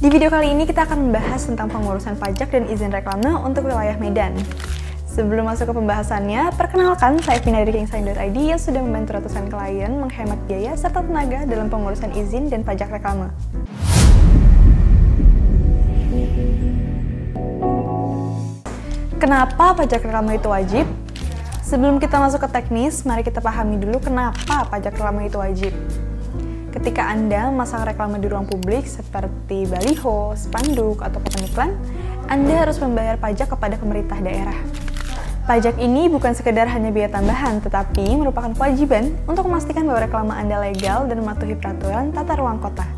Di video kali ini kita akan membahas tentang pengurusan pajak dan izin reklame untuk wilayah Medan. Sebelum masuk ke pembahasannya, perkenalkan saya Vina dari Kingsign.id yang sudah membantu ratusan klien menghemat biaya serta tenaga dalam pengurusan izin dan pajak reklame. Kenapa pajak reklame itu wajib? Sebelum kita masuk ke teknis, mari kita pahami dulu kenapa pajak reklame itu wajib. Ketika Anda memasang reklame di ruang publik seperti baliho, spanduk, atau papan iklan, Anda harus membayar pajak kepada pemerintah daerah. Pajak ini bukan sekedar hanya biaya tambahan, tetapi merupakan kewajiban untuk memastikan bahwa reklame Anda legal dan mematuhi peraturan tata ruang kota.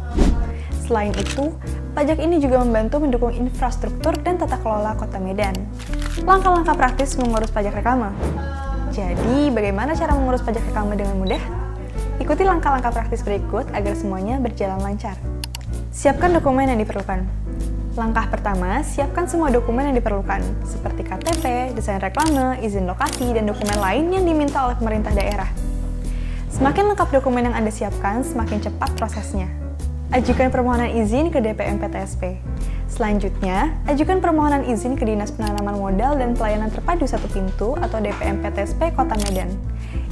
Selain itu, pajak ini juga membantu mendukung infrastruktur dan tata kelola kota Medan. Langkah-langkah praktis mengurus pajak reklame. Jadi, bagaimana cara mengurus pajak reklame dengan mudah? Ikuti langkah-langkah praktis berikut agar semuanya berjalan lancar. Siapkan dokumen yang diperlukan. Langkah pertama, siapkan semua dokumen yang diperlukan, seperti KTP, desain reklame, izin lokasi, dan dokumen lain yang diminta oleh pemerintah daerah. Semakin lengkap dokumen yang Anda siapkan, semakin cepat prosesnya. Ajukan permohonan izin ke DPM PTSP. Selanjutnya, ajukan permohonan izin ke Dinas Penanaman Modal dan Pelayanan Terpadu Satu Pintu atau DPM PTSP Kota Medan.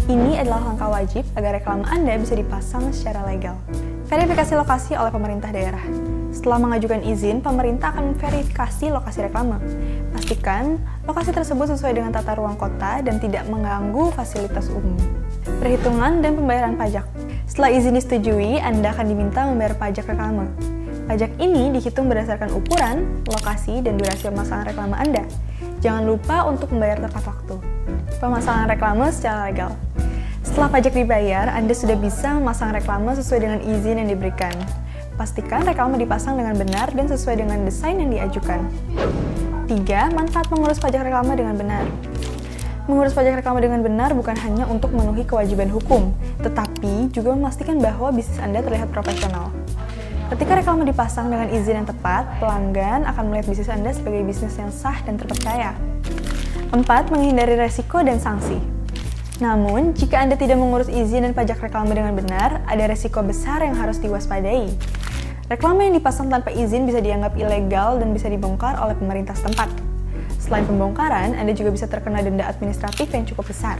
Ini adalah langkah wajib agar reklame Anda bisa dipasang secara legal. Verifikasi lokasi oleh pemerintah daerah. Setelah mengajukan izin, pemerintah akan memverifikasi lokasi reklame. Pastikan lokasi tersebut sesuai dengan tata ruang kota dan tidak mengganggu fasilitas umum. Perhitungan dan pembayaran pajak. Setelah izin disetujui, Anda akan diminta membayar pajak reklame. Pajak ini dihitung berdasarkan ukuran, lokasi, dan durasi pemasangan reklame Anda. Jangan lupa untuk membayar tepat waktu. Pemasangan reklame secara legal. Setelah pajak dibayar, Anda sudah bisa memasang reklame sesuai dengan izin yang diberikan. Pastikan reklame dipasang dengan benar dan sesuai dengan desain yang diajukan. 3. Manfaat mengurus pajak reklame dengan benar. Mengurus pajak reklame dengan benar bukan hanya untuk memenuhi kewajiban hukum, tetapi juga memastikan bahwa bisnis Anda terlihat profesional. Ketika reklame dipasang dengan izin yang tepat, pelanggan akan melihat bisnis Anda sebagai bisnis yang sah dan terpercaya. 4. Menghindari resiko dan sanksi. Namun, jika Anda tidak mengurus izin dan pajak reklame dengan benar, ada resiko besar yang harus diwaspadai. Reklame yang dipasang tanpa izin bisa dianggap ilegal dan bisa dibongkar oleh pemerintah setempat. Selain pembongkaran, Anda juga bisa terkena denda administratif yang cukup besar.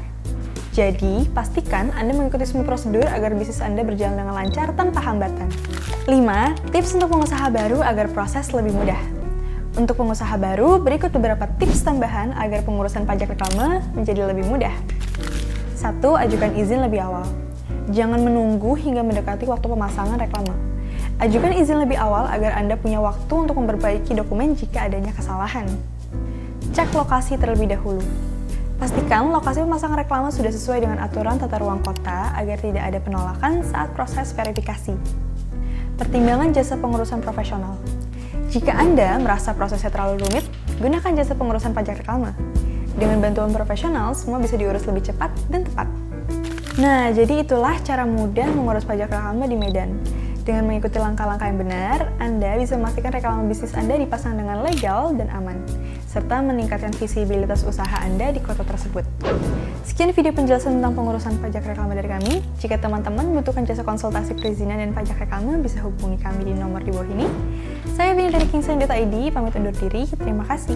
Jadi, pastikan Anda mengikuti semua prosedur agar bisnis Anda berjalan dengan lancar tanpa hambatan. 5. Tips untuk pengusaha baru agar proses lebih mudah. Untuk pengusaha baru, berikut beberapa tips tambahan agar pengurusan pajak reklame menjadi lebih mudah. 1. Ajukan izin lebih awal. Jangan menunggu hingga mendekati waktu pemasangan reklame. Ajukan izin lebih awal agar Anda punya waktu untuk memperbaiki dokumen jika adanya kesalahan. Cek lokasi terlebih dahulu. Pastikan lokasi pemasangan reklame sudah sesuai dengan aturan tata ruang kota agar tidak ada penolakan saat proses verifikasi. Pertimbangan jasa pengurusan profesional. Jika Anda merasa prosesnya terlalu rumit, gunakan jasa pengurusan pajak reklame. Dengan bantuan profesional, semua bisa diurus lebih cepat dan tepat. Nah, jadi itulah cara mudah mengurus pajak reklame di Medan. Dengan mengikuti langkah-langkah yang benar, Anda bisa memastikan reklame bisnis Anda dipasang dengan legal dan aman, serta meningkatkan visibilitas usaha Anda di kota tersebut. Sekian video penjelasan tentang pengurusan pajak reklame dari kami. Jika teman-teman membutuhkan jasa konsultasi perizinan dan pajak reklame, bisa hubungi kami di nomor di bawah ini. Saya Vina dari Kingsign.id, pamit undur diri. Terima kasih.